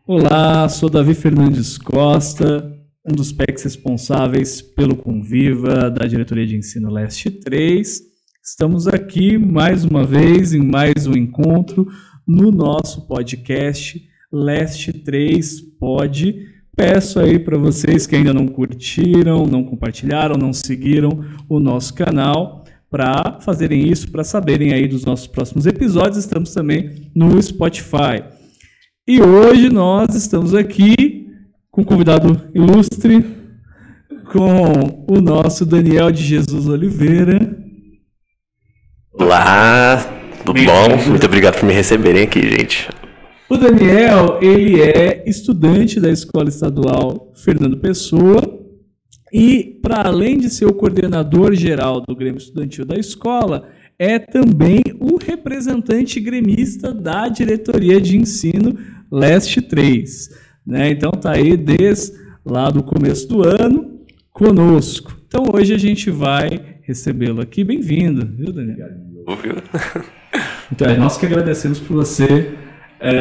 Olá, sou Davi Fernandes Costa, um dos PECs responsáveis pelo Conviva da Diretoria de Ensino Leste 3. Estamos aqui mais uma vez em mais um encontro no nosso podcast Leste 3 Pod. Peço aí para vocês que ainda não curtiram, não compartilharam, não seguiram o nosso canal, para fazerem isso, para saberem aí dos nossos próximos episódios. Estamos também no Spotify. E hoje nós estamos aqui com um convidado ilustre, com o nosso Daniel de Jesus Oliveira. Olá, tudo bom? Muito obrigado por me receberem aqui, gente. O Daniel, ele é estudante da Escola Estadual Fernando Pessoa e, para além de ser o coordenador geral do Grêmio Estudantil da escola, é também o representante gremista da Diretoria de Ensino Leste 3. Né? Então está aí desde lá do começo do ano conosco. Então hoje a gente vai recebê-lo aqui. Bem-vindo, viu, Daniel? Ouviu? Então nós que agradecemos por você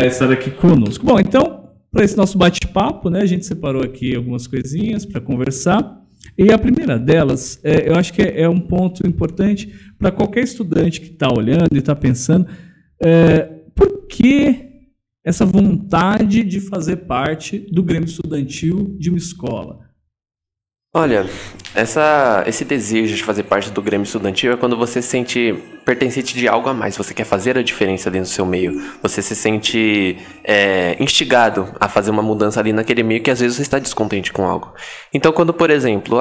estar aqui conosco. Bom, então, para esse nosso bate-papo, né, a gente separou aqui algumas coisinhas para conversar. E a primeira delas, eu acho que é um ponto importante para qualquer estudante que está olhando e está pensando, por que essa vontade de fazer parte do Grêmio Estudantil de uma escola? Olha, esse desejo de fazer parte do Grêmio Estudantil é quando você se sente pertencente de algo a mais, você quer fazer a diferença dentro do seu meio, você se sente instigado a fazer uma mudança ali naquele meio que às vezes você está descontente com algo. Então quando, por exemplo,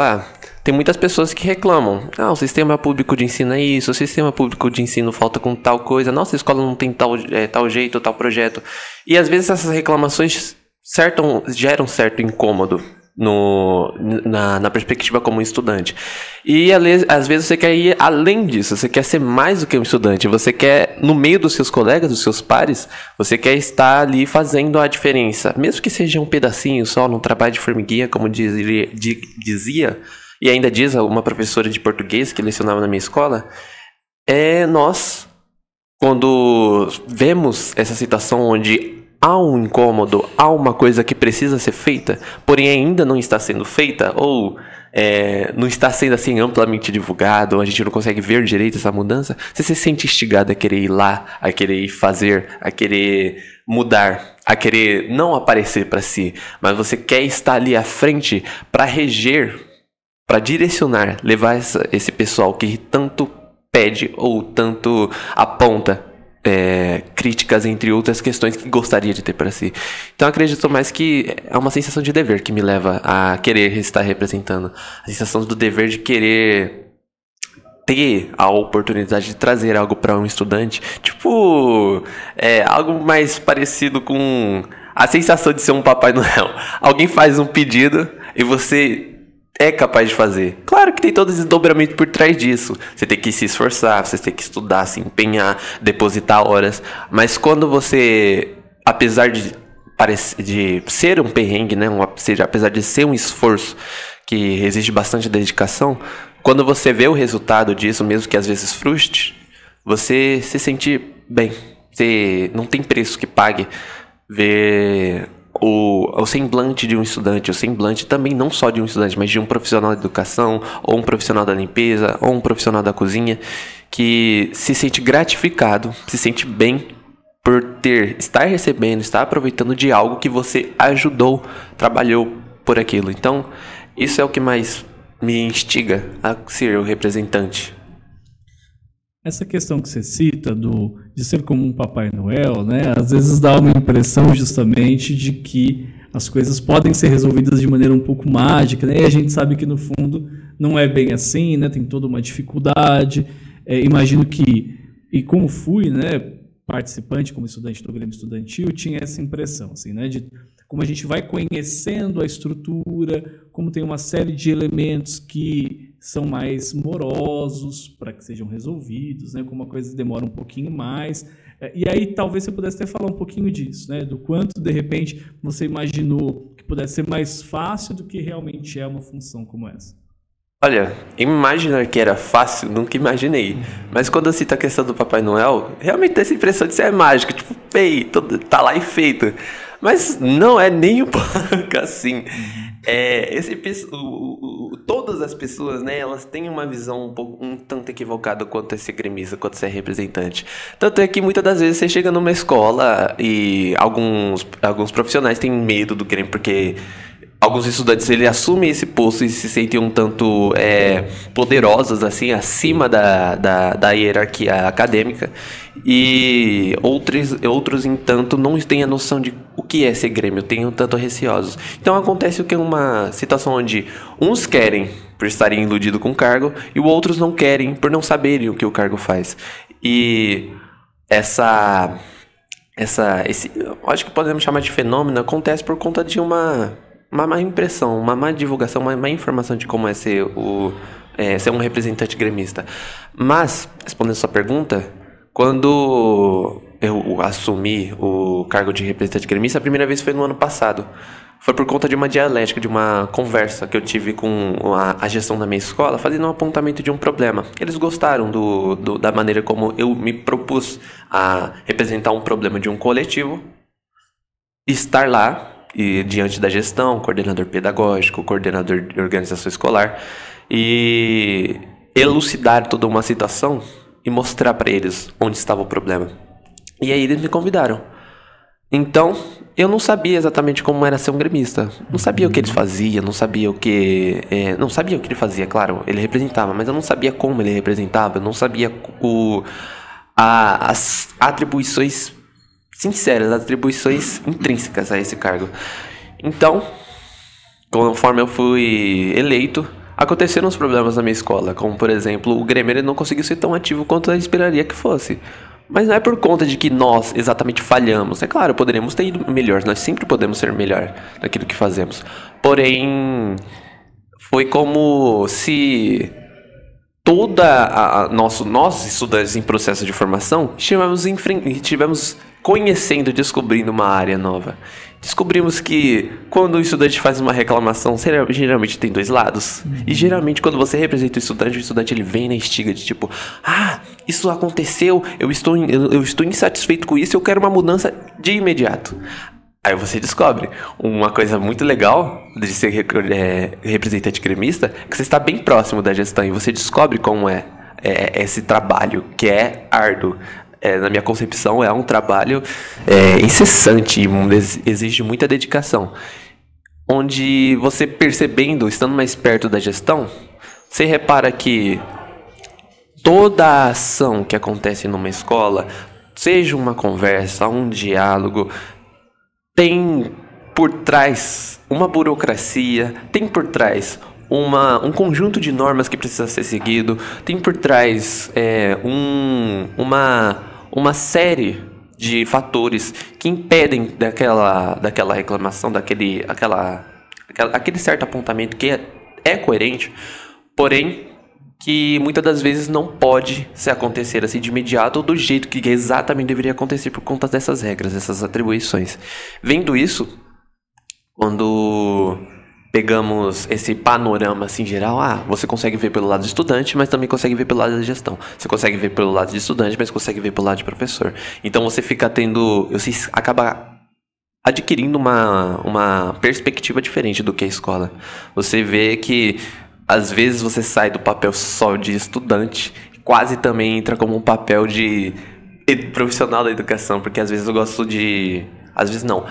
tem muitas pessoas que reclamam, o sistema público de ensino é isso, o sistema público de ensino falta com tal coisa, nossa escola não tem tal jeito, tal projeto, e às vezes essas reclamações geram certo incômodo na perspectiva como estudante. E às vezes você quer ir além disso, você quer ser mais do que um estudante, você quer, no meio dos seus colegas, dos seus pares, você quer estar ali fazendo a diferença, mesmo que seja um pedacinho só, num trabalho de formiguinha, como dizia, e ainda diz uma professora de português que lecionava na minha escola, nós, quando vemos essa situação onde há um incômodo, há uma coisa que precisa ser feita, porém ainda não está sendo feita, ou não está sendo assim amplamente divulgado, ou a gente não consegue ver direito essa mudança, você se sente instigado a querer ir lá, a querer ir fazer, a querer mudar, a querer não aparecer para si, mas você quer estar ali à frente para reger, para direcionar, levar esse pessoal que tanto pede ou tanto aponta críticas, entre outras questões que gostaria de ter para si. Então acredito mais que é uma sensação de dever que me leva a querer estar representando. A sensação do dever de querer ter a oportunidade de trazer algo para um estudante. Tipo, algo mais parecido com a sensação de ser um Papai Noel. Alguém faz um pedido e você é capaz de fazer. Claro que tem todo esse desdobramento por trás disso. Você tem que se esforçar, você tem que estudar, se empenhar, depositar horas. Mas quando você, apesar de ser um perrengue, né? Apesar de ser um esforço que exige bastante dedicação, quando você vê o resultado disso, mesmo que às vezes frustre, você se sente bem. Você não tem preço que pague ver o semblante de um estudante, o semblante também não só de um estudante, mas de um profissional da educação, ou um profissional da limpeza, ou um profissional da cozinha, que se sente gratificado, se sente bem por estar recebendo, estar aproveitando de algo que você ajudou, trabalhou por aquilo. Então, isso é o que mais me instiga a ser o representante. Essa questão que você cita de ser como um Papai Noel, né, às vezes dá uma impressão justamente de que as coisas podem ser resolvidas de maneira um pouco mágica, né, e a gente sabe que no fundo não é bem assim, né, tem toda uma dificuldade. Imagino que, e como fui, né, participante, como estudante do Grêmio Estudantil, tinha essa impressão, assim, né, de como a gente vai conhecendo a estrutura, como tem uma série de elementos que são mais morosos para que sejam resolvidos, né? Como a coisa demora um pouquinho mais. E aí talvez você pudesse até falar um pouquinho disso, né? Do quanto, de repente, você imaginou que pudesse ser mais fácil do que realmente é uma função como essa. Olha, imaginar que era fácil, nunca imaginei. Mas quando eu cito a questão do Papai Noel, realmente tem essa impressão de ser mágico. Tipo, feito, tá lá e feito. Mas não é nem um pouco assim. Todas as pessoas, né, elas têm uma visão um tanto equivocada quanto a ser gremista, quanto a ser representante. Tanto é que muitas das vezes você chega numa escola e alguns profissionais têm medo do Grêmio, porque alguns estudantes ele assumem esse posto e se sentem um tanto poderosos, assim, acima da hierarquia acadêmica. E outros, entanto, não têm a noção de o que é ser Grêmio, têm um tanto receosos. Então acontece o que é uma situação onde uns querem por estarem iludidos com o cargo e outros não querem por não saberem o que o cargo faz. E acho que podemos chamar de fenômeno, acontece por conta de uma má impressão, uma má divulgação, uma má informação de como é ser um representante gremista. Mas, respondendo a sua pergunta, quando eu assumi o cargo de representante gremista, a primeira vez foi no ano passado. Foi por conta de uma dialética, de uma conversa que eu tive com a gestão da minha escola, fazendo um apontamento de um problema. Eles gostaram da maneira como eu me propus a representar um problema de um coletivo, estar lá, e diante da gestão, coordenador pedagógico, coordenador de organização escolar, e elucidar toda uma situação e mostrar para eles onde estava o problema. E aí eles me convidaram. Então, eu não sabia exatamente como era ser um gremista. Não sabia o que eles faziam, não sabia o que ele fazia, claro, ele representava, mas eu não sabia como ele representava, eu não sabia as atribuições sinceras, as atribuições intrínsecas a esse cargo. Então, conforme eu fui eleito, aconteceram os problemas na minha escola, como por exemplo, o Grêmio ele não conseguiu ser tão ativo quanto eu esperaria que fosse. Mas não é por conta de que nós exatamente falhamos. É claro, poderíamos ter ido melhor, nós sempre podemos ser melhor naquilo que fazemos. Porém, foi como se nós estudantes em processo de formação estivemos conhecendo, descobrindo uma área nova. Descobrimos que quando o estudante faz uma reclamação, geralmente tem dois lados. E geralmente quando você representa o estudante ele vem na estiga de tipo, isso aconteceu, eu estou insatisfeito com isso, eu quero uma mudança de imediato. Aí você descobre uma coisa muito legal de ser representante gremista, que você está bem próximo da gestão e você descobre como é esse trabalho, que é árduo. Na minha concepção, é um trabalho incessante e exige muita dedicação. Onde você percebendo, estando mais perto da gestão, você repara que toda a ação que acontece numa escola, seja uma conversa, um diálogo, tem por trás uma burocracia, tem por trás um conjunto de normas que precisa ser seguido, tem por trás uma série de fatores que impedem daquela reclamação, aquele certo apontamento que é coerente, porém que muitas das vezes não pode se acontecer assim de imediato ou do jeito que exatamente deveria acontecer por conta dessas regras, dessas atribuições. Vendo isso, quando pegamos esse panorama assim geral, você consegue ver pelo lado do estudante, mas também consegue ver pelo lado da gestão. Você consegue ver pelo lado de estudante, mas consegue ver pelo lado de professor. Então você acaba adquirindo uma perspectiva diferente do que a escola. Você vê que às vezes você sai do papel só de estudante, quase também entra como um papel de profissional da educação, porque às vezes eu gosto de... Às vezes não.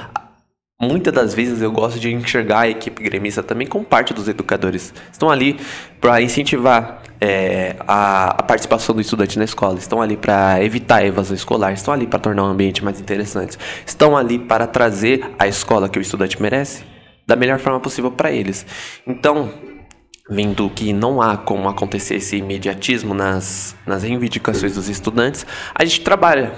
Muitas das vezes eu gosto de enxergar a equipe gremista também como parte dos educadores. Estão ali para incentivar a participação do estudante na escola. Estão ali para evitar a evasão escolar. Estão ali para tornar o ambiente mais interessante. Estão ali para trazer a escola que o estudante merece da melhor forma possível para eles. Então, vendo que não há como acontecer esse imediatismo nas reivindicações dos estudantes, a gente trabalha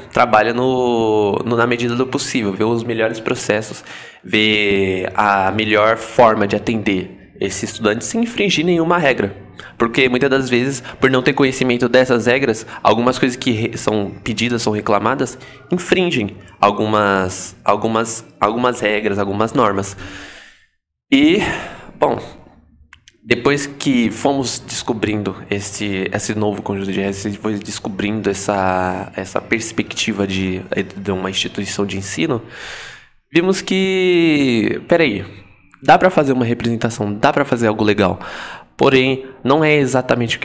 na medida do possível, vê os melhores processos, vê a melhor forma de atender esse estudante sem infringir nenhuma regra. Porque muitas das vezes, por não ter conhecimento dessas regras, algumas coisas que são pedidas, são reclamadas, infringem algumas regras, algumas normas. E, bom, depois que fomos descobrindo esse novo conjunto de regras, foi descobrindo essa perspectiva de uma instituição de ensino, vimos que, peraí, dá pra fazer uma representação, dá pra fazer algo legal. Porém, não é exatamente o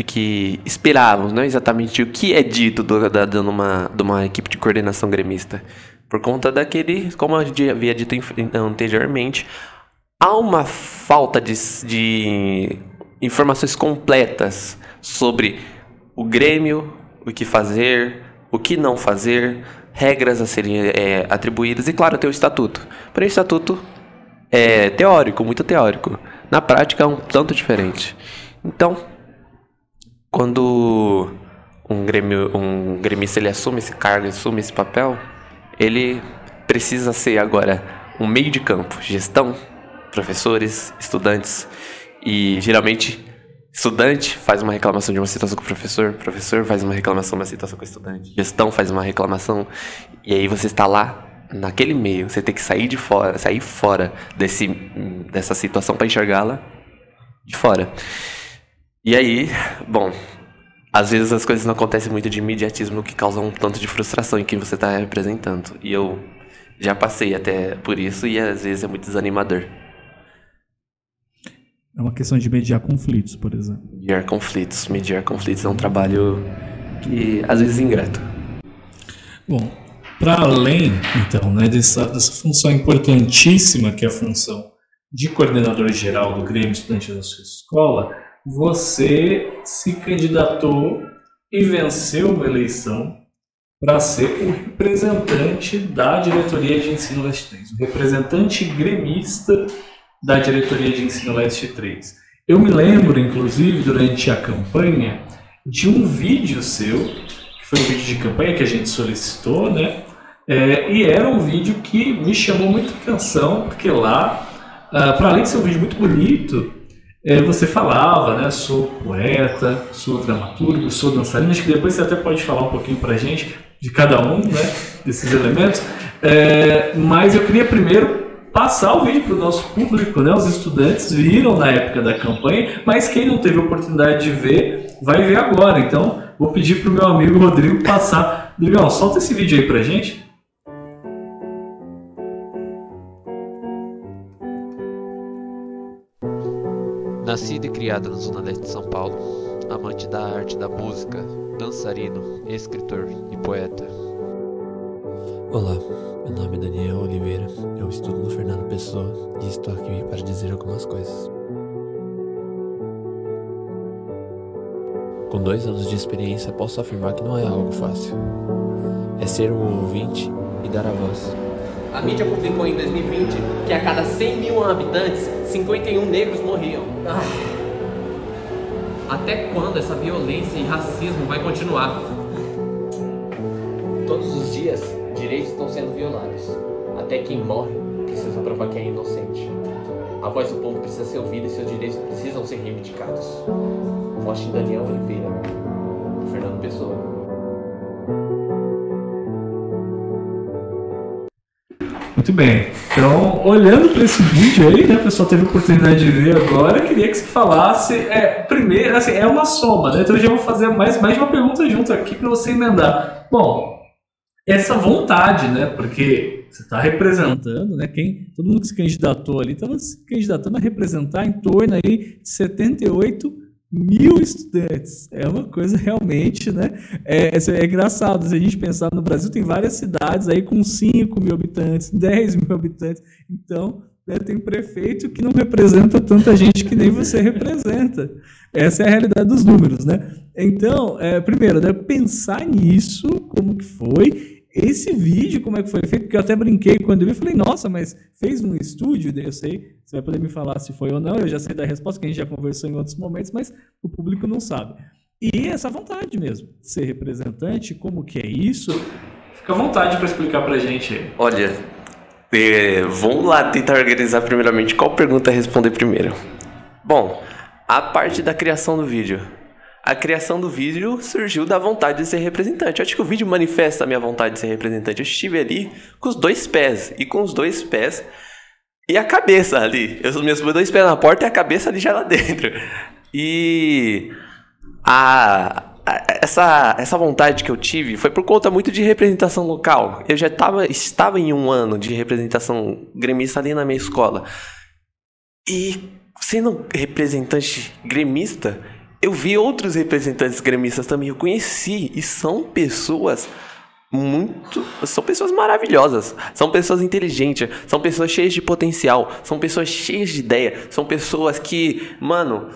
que esperávamos, não é exatamente o que é dito de uma equipe de coordenação gremista. Por conta daquele, como eu havia dito anteriormente, há uma falta de informações completas sobre o Grêmio, o que fazer, o que não fazer, regras a serem atribuídas e, claro, tem o estatuto. Porém, o estatuto é teórico, muito teórico. Na prática é um tanto diferente. Então, quando um gremista ele assume esse cargo, assume esse papel, ele precisa ser agora um meio de campo, gestão, professores, estudantes. E geralmente, estudante faz uma reclamação de uma situação com o professor faz uma reclamação de uma situação com o estudante, gestão faz uma reclamação, e aí você está lá naquele meio, você tem que sair fora dessa situação para enxergá-la de fora. E aí, bom, às vezes as coisas não acontecem muito de imediatismo, o que causa um tanto de frustração em quem você está representando. E eu já passei até por isso e às vezes é muito desanimador. É uma questão de mediar conflitos, por exemplo. Mediar conflitos é um trabalho que às vezes é ingrato. Bom, para além, então, né, dessa função importantíssima que é a função de coordenador geral do Grêmio Estudante da sua escola, você se candidatou e venceu uma eleição para ser o representante da diretoria de ensino Leste 3, o representante gremista da diretoria de ensino Leste 3. Eu me lembro, inclusive, durante a campanha, de um vídeo seu, que foi um vídeo de campanha que a gente solicitou, né? E era um vídeo que me chamou muita atenção, porque lá, para além de ser um vídeo muito bonito, você falava, né? Sou poeta, sou dramaturgo, sou dançarino. Acho que depois você até pode falar um pouquinho para a gente de cada um, né, desses elementos. Mas eu queria primeiro passar o vídeo para o nosso público, né? Os estudantes viram na época da campanha, mas quem não teve a oportunidade de ver, vai ver agora. Então, vou pedir para o meu amigo Rodrigo passar. Rodrigão, solta esse vídeo aí para a gente. Nascido e criado na Zona Leste de São Paulo, amante da arte da música, dançarino, escritor e poeta. Olá, meu nome é Daniel Oliveira, eu estudo no Fernando Pessoa e estou aqui para dizer algumas coisas. Com 2 anos de experiência, posso afirmar que não é algo fácil. É ser um ouvinte e dar a voz. A mídia publicou em 2020 que a cada 100 mil habitantes, 51 negros morriam. Até quando essa violência e racismo vai continuar? Todos os dias, direitos estão sendo violados. Até quem morre precisa provar que é inocente. A voz do povo precisa ser ouvida e seus direitos precisam ser reivindicados. Vote em Daniel Oliveira, Fernando Pessoa. Muito bem. Então, olhando para esse vídeo aí, né, o pessoal teve a oportunidade de ver agora, eu queria que você falasse, primeiro, assim, é uma soma, né? Então eu já vou fazer mais de uma pergunta junto aqui para você emendar. Bom, essa vontade, né, porque você está representando, né, todo mundo que se candidatou ali estava se candidatando a representar em torno aí de 78 mil estudantes. É uma coisa realmente, né? É engraçado. Se a gente pensar no Brasil, tem várias cidades aí com 5 mil habitantes, 10 mil habitantes. Então, né, tem prefeito que não representa tanta gente que nem você representa. Essa é a realidade dos números, né? Então, primeiro, né, pensar nisso, como que foi. Esse vídeo, como é que foi feito? Porque eu até brinquei quando eu vi, falei, nossa, mas fez um estúdio? Daí eu sei, você vai poder me falar se foi ou não, eu já sei da resposta, que a gente já conversou em outros momentos, mas o público não sabe. E essa vontade mesmo, ser representante, como que é isso? Fica à vontade para explicar pra gente aí. Olha, vamos lá tentar organizar primeiramente qual pergunta responder primeiro. Bom, a parte da criação do vídeo. A criação do vídeo surgiu da vontade de ser representante. Eu acho que o vídeo manifesta a minha vontade de ser representante. Eu estive ali com os 2 pés. E com os 2 pés e a cabeça ali. Meus 2 pés na porta e a cabeça ali já lá dentro. E essa vontade que eu tive foi por conta muito de representação local. Eu já estava em um ano de representação gremista ali na minha escola. E sendo representante gremista, eu vi outros representantes gremistas também. Eu conheci e são pessoas maravilhosas, são pessoas inteligentes, são pessoas cheias de potencial, são pessoas cheias de ideia, são pessoas que, mano,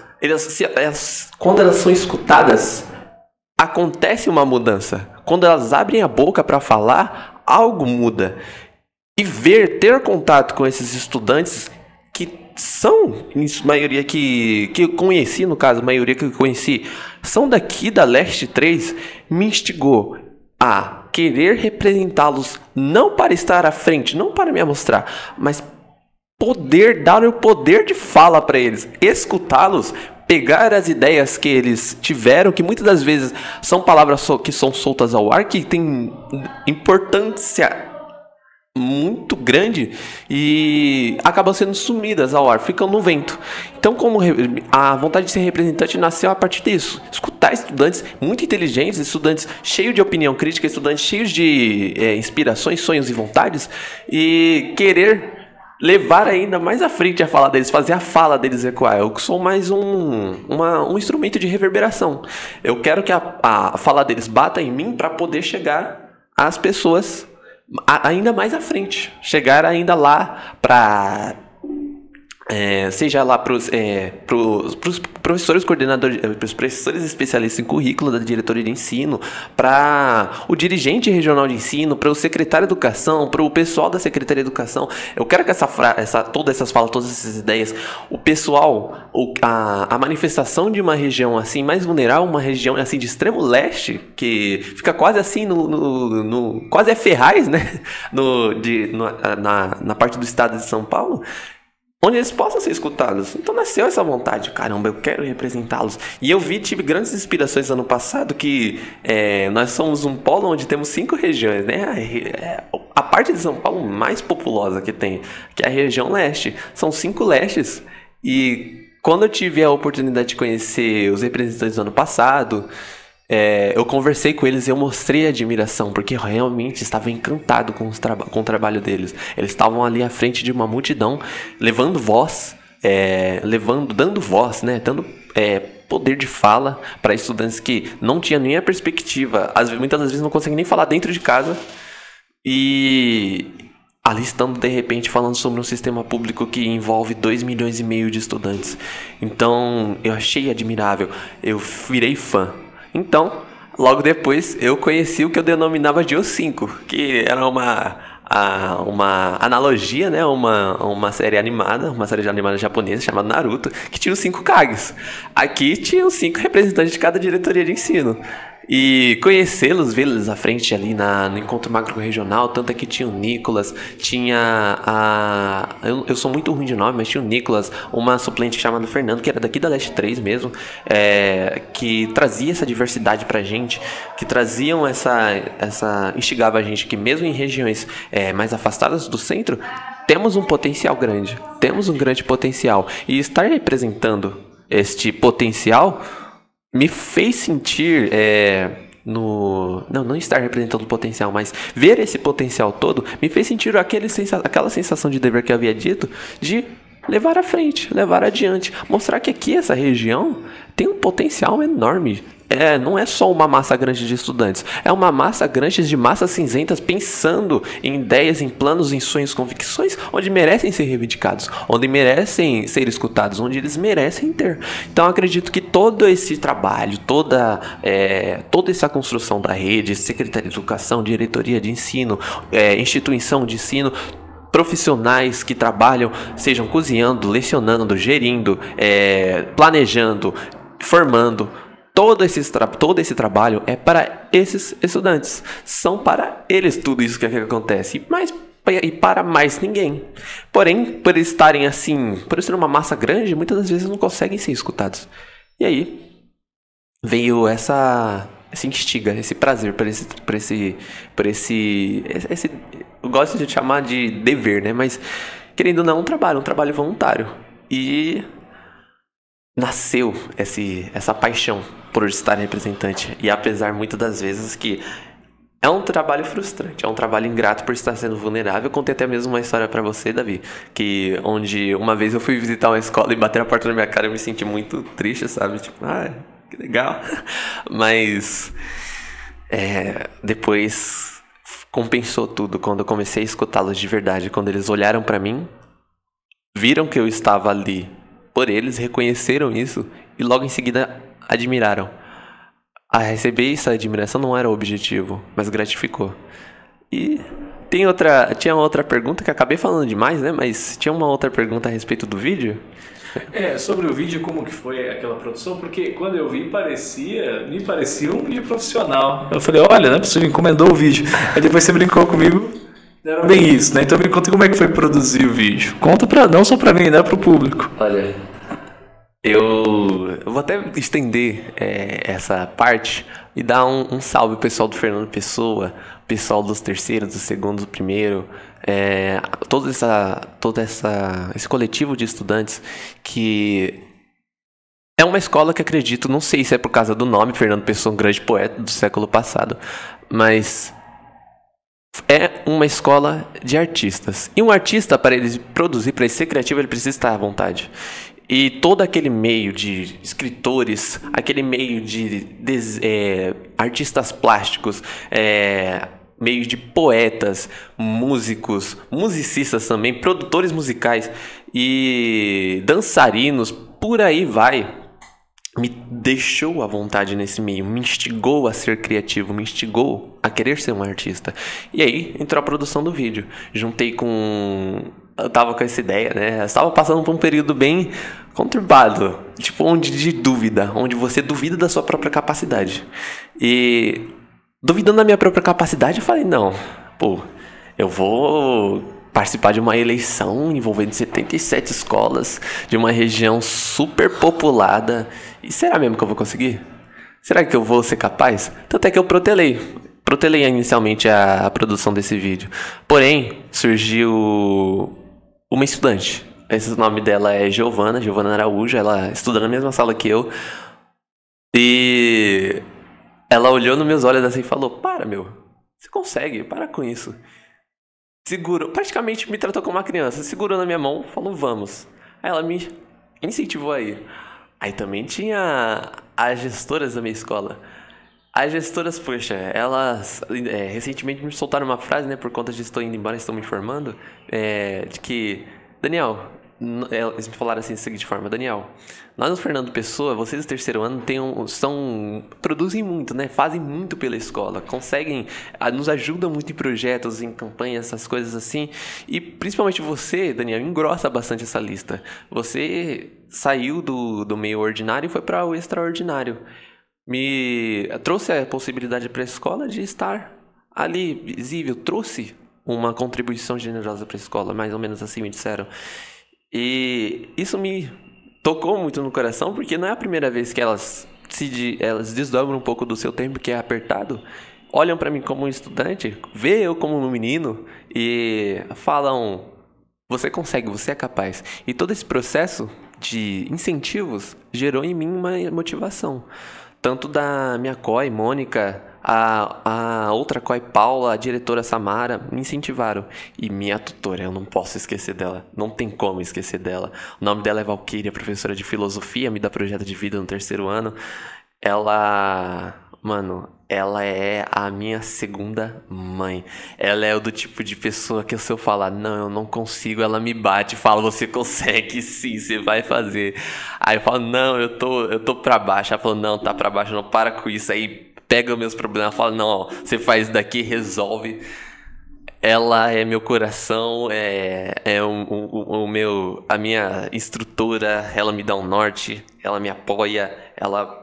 quando elas são escutadas, acontece uma mudança. Quando elas abrem a boca para falar, algo muda. E ter contato com esses estudantes que são, em maioria que eu conheci, no caso, a maioria que eu conheci, são daqui da Leste 3, me instigou a querer representá-los, não para estar à frente, não para me mostrar, mas dar o poder de fala para eles, escutá-los, pegar as ideias que eles tiveram, que muitas das vezes são palavras que são soltas ao ar, que têm importância muito grande e acabam sendo sumidas ao ar, ficam no vento. Então, como a vontade de ser representante nasceu a partir disso, escutar estudantes muito inteligentes, estudantes cheios de opinião crítica, estudantes cheios de inspirações, sonhos e vontades, e querer levar ainda mais à frente a fala deles, fazer a fala deles ecoar. Eu sou mais um instrumento de reverberação. Eu quero que a fala deles bata em mim para poder chegar às pessoas ainda mais à frente. Chegar ainda lá para... seja lá para os professores coordenadores, para os professores especialistas em currículo da diretoria de ensino, para o dirigente regional de ensino, para o secretário de educação, para o pessoal da secretaria de educação. Eu quero que todas essas falas, todas essas ideias, o pessoal, a manifestação de uma região assim mais vulnerável, uma região assim de extremo leste, que fica quase assim quase Ferraz, né? Na parte do estado de São Paulo, onde eles possam ser escutados. Então nasceu essa vontade, caramba, eu quero representá-los. E eu tive grandes inspirações ano passado, que nós somos um polo onde temos 5 regiões, né? A parte de São Paulo mais populosa que tem, que é a região leste. São 5 lestes. E quando eu tive a oportunidade de conhecer os representantes do ano passado, eu conversei com eles e eu mostrei admiração, porque eu realmente estava encantado com o trabalho deles. Eles estavam ali à frente de uma multidão, levando voz, dando voz, né? Dando poder de fala para estudantes que não tinham nem a perspectiva, muitas das vezes não conseguem nem falar dentro de casa, e ali estando de repente falando sobre um sistema público que envolve 2,5 milhões de estudantes. Então eu achei admirável, eu virei fã. Então, logo depois, eu conheci o que eu denominava de O5, que era uma analogia, né? Uma série animada japonesa chamada Naruto, que tinha os 5 Kages. Aqui tinha os 5 representantes de cada diretoria de ensino. E conhecê-los, vê-los à frente ali no encontro macro-regional, tanto é que tinha o Nicolas, eu sou muito ruim de nome, mas tinha o Nicolas, uma suplente chamada Fernando, que era daqui da Leste 3 mesmo, que trazia essa diversidade pra gente, que traziam instigava a gente que mesmo em regiões mais afastadas do centro, temos um potencial grande, temos um grande potencial, e estar representando este potencial me fez sentir não estar representando o potencial, mas ver esse potencial todo me fez sentir aquela sensação de dever que eu havia dito, de levar à frente, levar adiante, mostrar que aqui essa região tem um potencial enorme. Não é só uma massa grande de estudantes, é uma massa grande de massas cinzentas pensando em ideias, em planos, em sonhos, convicções, onde merecem ser reivindicados, onde merecem ser escutados, onde eles merecem ter. Então acredito que todo esse trabalho, toda essa construção da rede, Secretaria de Educação, Diretoria de Ensino, instituição de ensino, profissionais que trabalham, sejam cozinhando, lecionando, gerindo, planejando, formando, todo esse trabalho é para esses estudantes. São para eles tudo isso que acontece. E para mais ninguém. Porém, por estarem assim, por ser uma massa grande, muitas das vezes não conseguem ser escutados. E aí veio essa instiga, esse prazer por esse eu gosto de chamar de dever, né? Mas querendo ou não, um trabalho voluntário. E nasceu essa paixão por estar representante. E apesar muitas das vezes que é um trabalho frustrante, é um trabalho ingrato por estar sendo vulnerável. Eu contei até mesmo uma história pra você, Davi, que onde uma vez eu fui visitar uma escola e bater a porta na minha cara, eu me senti muito triste, sabe? Tipo, que legal. Mas depois compensou tudo quando eu comecei a escutá-los de verdade, quando eles olharam pra mim, viram que eu estava ali por eles, reconheceram isso e logo em seguida admiraram. A receber essa admiração não era o objetivo, mas gratificou. E tinha outra pergunta que acabei falando demais, né? Mas tinha uma outra pergunta a respeito do vídeo? Sobre o vídeo, como que foi aquela produção? Porque quando eu vi, me parecia um vídeo profissional. Eu falei, olha, né, você encomendou o vídeo. Aí depois você brincou comigo, era bem isso, né? Então me conta como é que foi produzir o vídeo. Conta não só pra mim, né, pro público. Olha, eu vou até estender essa parte e dar um salve pro pessoal do Fernando Pessoa, pessoal dos terceiros, dos segundos, do primeiro, esse coletivo de estudantes que é uma escola que acredito, não sei se é por causa do nome, Fernando Pessoa, um grande poeta do século passado, mas é uma escola de artistas. E um artista, para ele produzir, para ele ser criativo, ele precisa estar à vontade. E todo aquele meio de escritores, aquele meio de artistas plásticos, meio de poetas, músicos, musicistas também, produtores musicais e dançarinos, por aí vai, me deixou à vontade nesse meio, me instigou a ser criativo, me instigou a querer ser um artista. E aí entrou a produção do vídeo. Eu tava com essa ideia, né? Eu estava passando por um período bem conturbado, tipo de dúvida, onde você duvida da sua própria capacidade. E duvidando da minha própria capacidade, eu falei, não, eu vou participar de uma eleição envolvendo 77 escolas de uma região super populada. E será mesmo que eu vou conseguir? Será que eu vou ser capaz? Tanto é que eu protelei inicialmente a produção desse vídeo. Porém, surgiu uma estudante. Esse nome dela é Giovana Araújo. Ela estuda na mesma sala que eu. E ela olhou nos meus olhos assim e falou, para, você consegue, para com isso. Segurou, praticamente me tratou como uma criança, segurou na minha mão, falou, vamos. Aí ela me incentivou a ir. Aí também tinha as gestoras da minha escola. As gestoras, poxa, elas recentemente me soltaram uma frase, né, por conta de estou indo embora, estão me informando, de que, Daniel, eles me falaram assim da seguinte forma, Daniel, lá no Fernando Pessoa, vocês do terceiro ano produzem muito, né, fazem muito pela escola, conseguem, nos ajudam muito em projetos, em campanhas, essas coisas assim, e principalmente você, Daniel, engrossa bastante essa lista. Você saiu do meio ordinário e foi para o extraordinário. Me trouxe a possibilidade para a escola de estar ali visível, trouxe uma contribuição generosa para a escola, mais ou menos assim me disseram. E isso me tocou muito no coração, porque não é a primeira vez que elas desdobram um pouco do seu tempo, que é apertado, olham para mim como um estudante, vê eu como um menino e falam, você consegue, você é capaz. E todo esse processo de incentivos gerou em mim uma motivação. Tanto da minha COI, Mônica, a outra COI, Paula, a diretora Samara, me incentivaram. E minha tutora, eu não posso esquecer dela. Não tem como esquecer dela. O nome dela é Valquíria, professora de filosofia, me dá projeto de vida no terceiro ano. Ela é a minha segunda mãe. Ela é do tipo de pessoa que se eu falar, não, eu não consigo, ela me bate e fala, você consegue sim, você vai fazer. Aí eu falo, não, eu tô pra baixo. Ela falou, não, tá pra baixo, não, para com isso. Aí pega os meus problemas, fala, não, ó, você faz isso daqui, resolve. Ela é meu coração, a minha instrutora, ela me dá um norte, ela me apoia, ela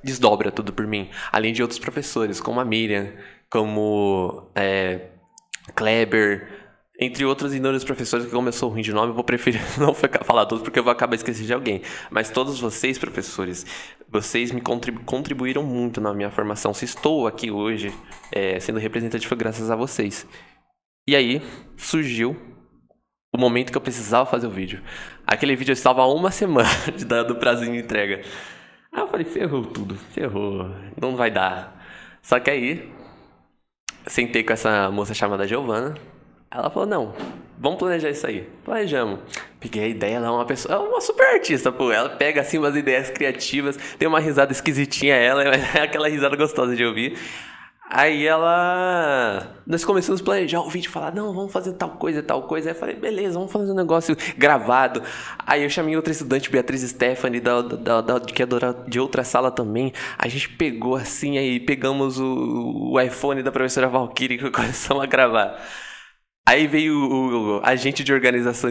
desdobra tudo por mim. Além de outros professores, como a Miriam, como Kleber, entre outros inúmeros professores, que como eu sou ruim de nome, eu vou preferir não falar todos, porque eu vou acabar esquecendo de alguém. Mas todos vocês, professores, vocês me contribuíram muito na minha formação. Se estou aqui hoje sendo representante, foi graças a vocês. E aí surgiu o momento que eu precisava fazer o vídeo. Aquele vídeo eu estava há uma semana do prazo de entrega. Aí eu falei, ferrou tudo, ferrou, não vai dar. Só que aí, sentei com essa moça chamada Giovana. Ela falou, não, vamos planejar isso aí. Planejamos. Peguei a ideia, ela é uma pessoa, é uma super artista, pô. Ela pega assim umas ideias criativas, tem uma risada esquisitinha ela, é aquela risada gostosa de ouvir. Aí nós começamos a planejar o vídeo, falar, não, vamos fazer tal coisa. Aí eu falei, beleza, vamos fazer um negócio gravado. Aí eu chamei outra estudante, Beatriz Stephanie, que é de outra sala também. A gente pegou assim, aí pegamos o iPhone da professora Valkyrie e começamos a gravar. Aí veio o agente de organização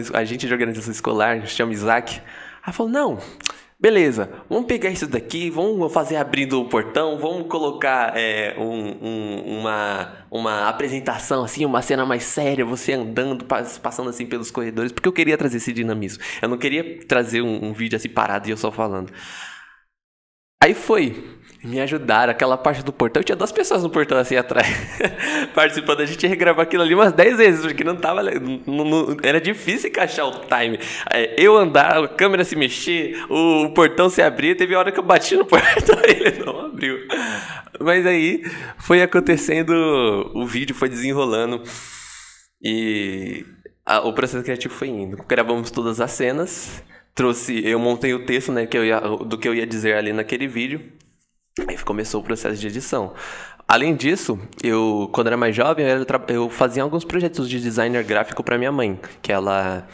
escolar, chama Isaac. Aí falou, não, beleza, vamos pegar isso daqui, vamos fazer abrindo o portão, vamos colocar uma apresentação assim, uma cena mais séria, você andando, passando assim pelos corredores, porque eu queria trazer esse dinamismo. Eu não queria trazer um vídeo assim parado e eu só falando. Aí me ajudaram, aquela parte do portão. Eu tinha 2 pessoas no portão assim atrás, participando. A gente ia regravar aquilo ali umas 10 vezes, porque não tava. Era difícil encaixar o time. Eu andar, a câmera se mexer, o portão se abrir. Teve hora que eu bati no portão e ele não abriu. Mas aí foi acontecendo, o vídeo foi desenrolando e o processo criativo foi indo. Gravamos todas as cenas, eu montei o texto, né, do que eu ia dizer ali naquele vídeo. Aí começou o processo de edição. Além disso, quando era mais jovem, eu fazia alguns projetos de designer gráfico para minha mãe, que ela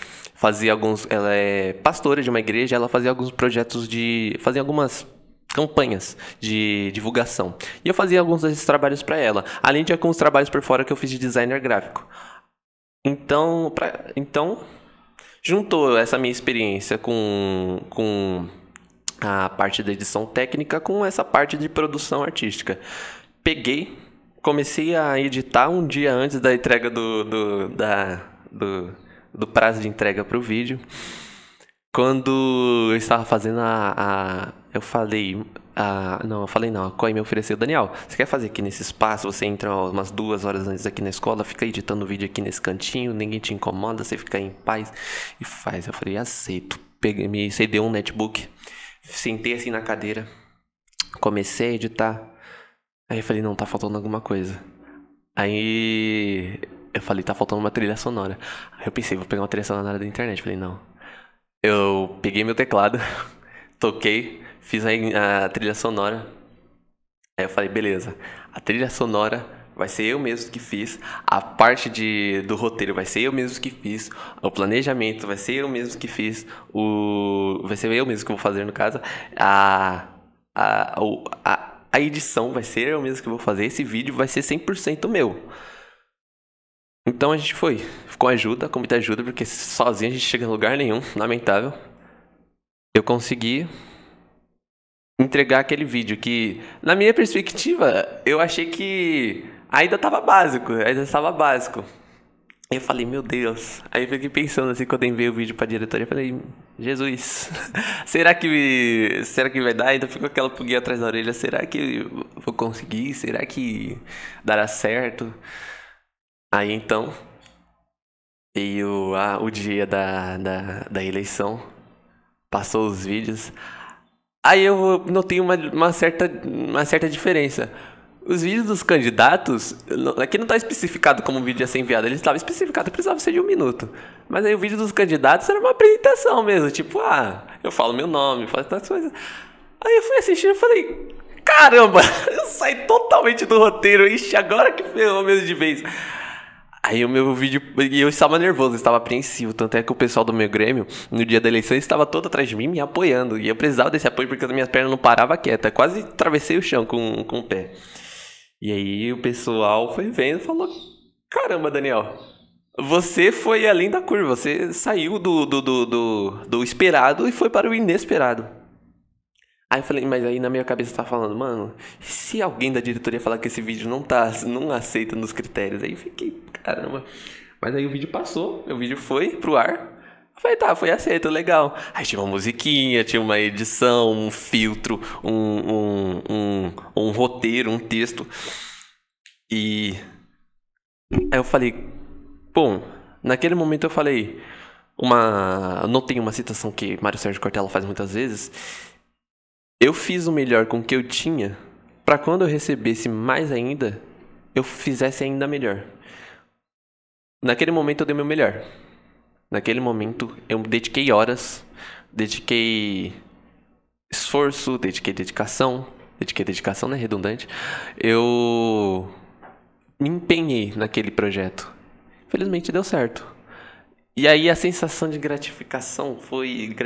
é pastora de uma igreja, ela fazia alguns projetos fazia algumas campanhas de divulgação. E eu fazia alguns desses trabalhos para ela, além de alguns trabalhos por fora que eu fiz de designer gráfico. Então juntou essa minha experiência com a parte da edição técnica com essa parte de produção artística. Comecei a editar um dia antes da entrega do prazo de entrega para o vídeo. Quando eu estava fazendo a Coy me ofereceu, Daniel, você quer fazer aqui nesse espaço? Você entra umas 2 horas antes aqui na escola, fica editando o vídeo aqui nesse cantinho, ninguém te incomoda, você fica em paz e faz. Eu falei, aceito. Me cedeu um netbook. Sentei assim na cadeira, comecei a editar. Aí eu falei, não, tá faltando alguma coisa. Aí eu falei, tá faltando uma trilha sonora. Aí eu pensei, vou pegar uma trilha sonora da internet. Falei, não. Eu peguei meu teclado, toquei, fiz a trilha sonora. Aí eu falei, beleza, a trilha sonora vai ser eu mesmo que fiz, a parte do roteiro vai ser eu mesmo que fiz, o planejamento vai ser eu mesmo que fiz, vai ser eu mesmo que vou fazer no caso, a edição vai ser eu mesmo que vou fazer, esse vídeo vai ser 100% meu. Então a gente foi com muita ajuda, porque sozinho a gente chega em lugar nenhum, lamentável. Eu consegui entregar aquele vídeo que, na minha perspectiva, eu achei que ainda estava básico. Eu falei, meu Deus. Aí eu fiquei pensando assim, quando eu enviei o vídeo pra diretoria, eu falei, Jesus, será que vai dar? Ainda ficou aquela pulguinha atrás da orelha, será que vou conseguir? Será que dará certo? Aí então, veio o dia da eleição, passou os vídeos. Aí eu notei uma certa diferença. Os vídeos dos candidatos, aqui não está especificado como o vídeo ia ser enviado, ele estava especificado, precisava ser de 1 minuto. Mas aí o vídeo dos candidatos era uma apresentação mesmo, tipo, eu falo meu nome, faço tantas coisas. Aí eu fui assistindo e falei, caramba, eu saí totalmente do roteiro, ixi, agora que ferrou mesmo de vez. Aí o meu vídeo, eu estava nervoso, eu estava apreensivo, tanto é que o pessoal do meu Grêmio, no dia da eleição, estava todo atrás de mim, me apoiando. E eu precisava desse apoio porque as minhas pernas não paravam quietas, quase atravessei o chão com o pé. E aí o pessoal foi vendo e falou, caramba, Daniel, você foi além da curva, você saiu do esperado e foi para o inesperado. Aí eu falei, mas aí na minha cabeça tá falando, mano, se alguém da diretoria falar que esse vídeo não aceita nos critérios, aí eu fiquei, caramba. Mas aí o vídeo passou, o vídeo foi pro ar. Eu falei, tá, foi aceito, legal. Aí tinha uma musiquinha, tinha uma edição, um filtro, um roteiro, um texto. E aí eu falei, bom, naquele momento eu falei, Notei uma citação que Mário Sérgio Cortella faz muitas vezes. Eu fiz o melhor com o que eu tinha, para quando eu recebesse mais ainda, eu fizesse ainda melhor. Naquele momento eu dei o meu melhor. Naquele momento eu dediquei horas, dediquei esforço, dediquei dedicação. Dediquei dedicação, não é redundante. Eu me empenhei naquele projeto. Felizmente deu certo. E aí a sensação de gratificação foi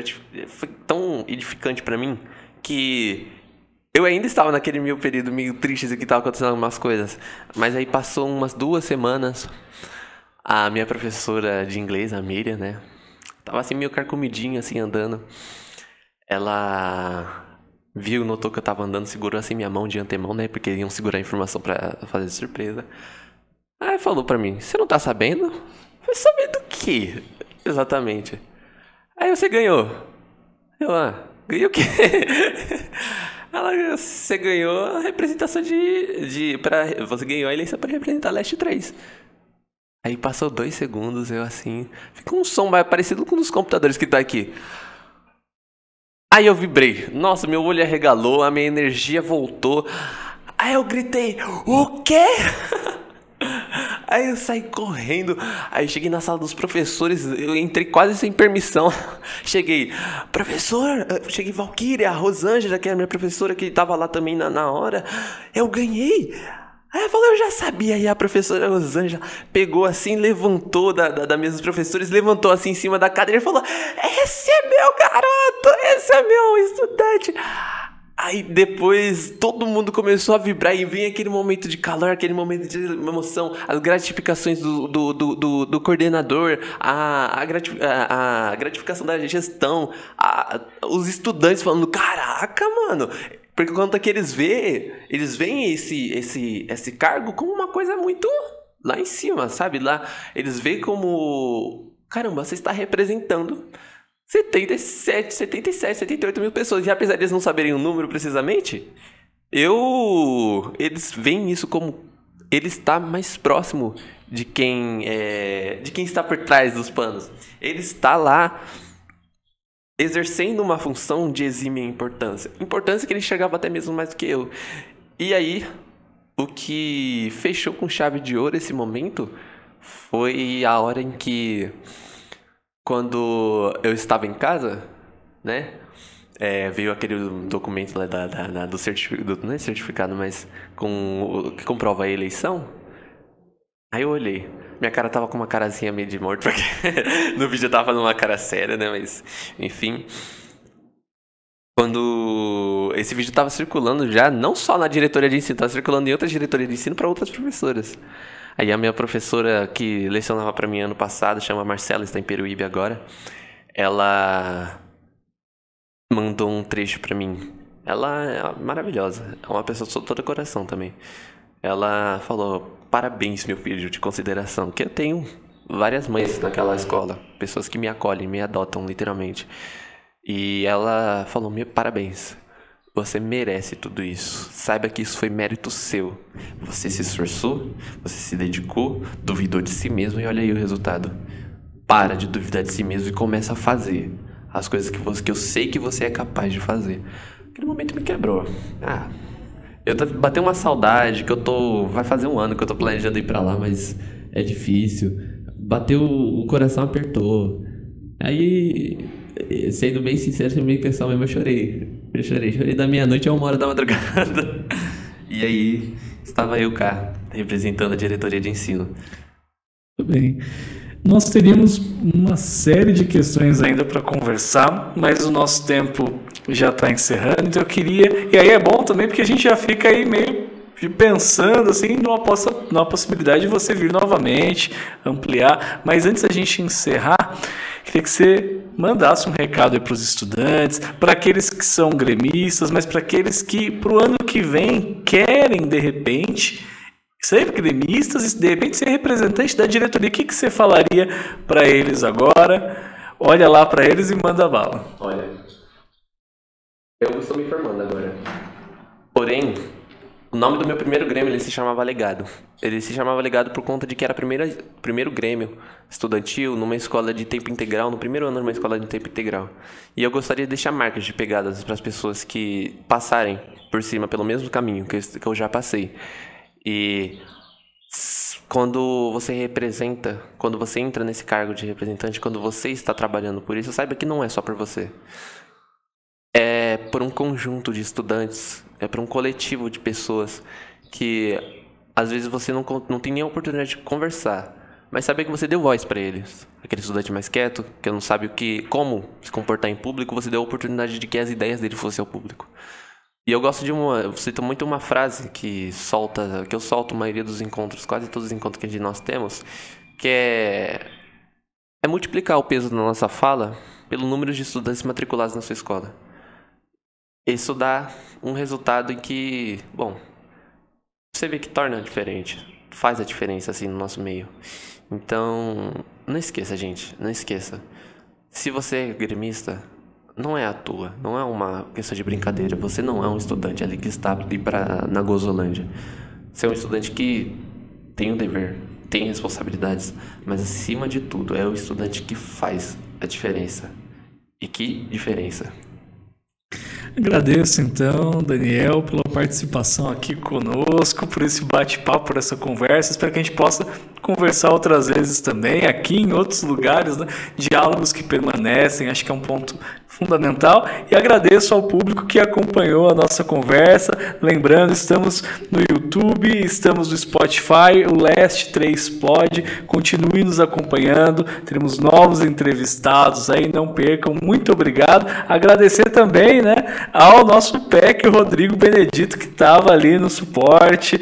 tão edificante pra mim que eu ainda estava naquele meu período meio triste de que estava acontecendo algumas coisas. Mas aí passou umas 2 semanas, a minha professora de inglês, a Miriam, né? Tava assim meio carcomidinha, assim, andando. Ela viu, notou que eu tava andando, segurou assim minha mão de antemão, né? Porque iam segurar a informação pra fazer surpresa. Aí falou pra mim, você não tá sabendo? Eu sabendo do quê? Exatamente. Aí você ganhou. Eu, ganhei o quê? Você ganhou a representação você ganhou a eleição pra representar a Leste 3. Aí passou 2 segundos, eu assim... Ficou um som mais parecido com um dos computadores que tá aqui. Aí eu vibrei. Nossa, meu olho arregalou, a minha energia voltou. Aí eu gritei, o quê? Aí eu saí correndo. Aí cheguei na sala dos professores. Eu entrei quase sem permissão. Cheguei, professor. Cheguei Valquíria, a Rosângela, que era minha professora, que tava lá também na hora. Eu ganhei. Aí ela falou, eu já sabia. Aí a professora Rosângela pegou assim, levantou da mesa dos professores, levantou assim em cima da cadeira e falou, esse é meu garoto, esse é meu estudante. Aí depois todo mundo começou a vibrar e vem aquele momento de calor, aquele momento de emoção, as gratificações do coordenador, a gratificação da gestão, os estudantes falando, caraca, mano... Porque quando que eles veem esse cargo como uma coisa muito lá em cima, sabe? Lá eles veem como, caramba, você está representando 77, 78 mil pessoas. E apesar de eles não saberem o número precisamente, eles veem isso como ele está mais próximo de quem está por trás dos panos. Ele está lá exercendo uma função de exímia importância. Importância que ele enxergava até mesmo mais do que eu. E aí, o que fechou com chave de ouro esse momento foi a hora em que, quando eu estava em casa, né? Veio aquele documento lá do certificado, não é certificado, mas que comprova a eleição. Aí eu olhei. Minha cara tava com uma carazinha meio de morto, porque no vídeo eu tava fazendo uma cara séria, né? Mas, enfim. Quando esse vídeo tava circulando já, não só na diretoria de ensino, tava circulando em outras diretorias de ensino para outras professoras. Aí a minha professora que lecionava para mim ano passado, chama Marcela, está em Peruíbe agora, ela mandou um trecho para mim. Ela é maravilhosa, é uma pessoa de todo coração também. Ela falou, parabéns, meu filho, de consideração, que eu tenho várias mães naquela escola, pessoas que me acolhem, me adotam, literalmente. E ela falou, parabéns, você merece tudo isso. Saiba que isso foi mérito seu. Você se esforçou, você se dedicou, duvidou de si mesmo e olha aí o resultado. Para de duvidar de si mesmo e começa a fazer as coisas que eu sei que você é capaz de fazer. Aquele momento me quebrou. Bateu uma saudade, vai fazer 1 ano que eu tô planejando ir pra lá, mas é difícil. Bateu, o coração apertou. Aí, sendo bem sincero, sendo bem pessoal mesmo, eu chorei da meia-noite a 1h da madrugada. E aí, estava eu cá, representando a diretoria de ensino. Tudo bem. Nós teríamos uma série de questões ainda para conversar, mas o nosso tempo já está encerrando, então eu queria... E aí é bom também porque a gente já fica aí meio pensando assim numa possibilidade de você vir novamente, ampliar. Mas antes da gente encerrar, queria que você mandasse um recado para os estudantes, para aqueles que são gremistas, mas para aqueles que para o ano que vem querem, de repente... ser gremistas e de repente ser representante da diretoria. O que você falaria para eles agora? Olha lá para eles e manda bala. Olha, eu estou me formando agora. Porém, O nome do meu primeiro Grêmio, ele se chamava Legado. Ele se chamava Legado por conta de que era o primeiro Grêmio estudantil numa escola de tempo integral, no primeiro ano numa escola de tempo integral. E eu gostaria de deixar marcas de pegadas para as pessoas que passarem por cima pelo mesmo caminho que eu já passei. E quando você representa, quando você entra nesse cargo de representante, quando você está trabalhando por isso, saiba que não é só por você. É por um conjunto de estudantes, é por um coletivo de pessoas que às vezes você não tem nem a oportunidade de conversar, mas saber que você deu voz para eles. Aquele estudante mais quieto, que não sabe como se comportar em público, você deu a oportunidade de que as ideias dele fossem ao público. E eu gosto eu cito muito uma frase que eu solto a maioria dos encontros, quase todos os encontros que nós temos, que é multiplicar o peso da nossa fala pelo número de estudantes matriculados na sua escola. Isso dá um resultado em que, bom, você vê que torna diferente, faz a diferença assim no nosso meio. Então, não esqueça, gente, não esqueça. Se você é gremista, não é à toa, não é uma questão de brincadeira. Você não é um estudante ali que está ali na Gozolândia. Você é um estudante que tem um dever, tem responsabilidades, mas acima de tudo é o estudante que faz a diferença. E que diferença! Agradeço então, Daniel, pela participação aqui conosco, por esse bate-papo, por essa conversa. Espero que a gente possa conversar outras vezes também, aqui em outros lugares, né? Diálogos que permanecem, acho que é um ponto fundamental. E agradeço ao público que acompanhou a nossa conversa. Lembrando, estamos no YouTube, estamos no Spotify, o Leste 3 Pod. Continue nos acompanhando, teremos novos entrevistados aí, não percam. Muito obrigado. Agradecer também, né, ao nosso PEC, o Rodrigo Benedito, que estava ali no suporte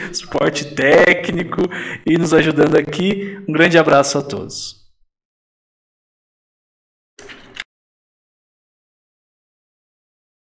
técnico e nos ajudando aqui. Um grande abraço a todos.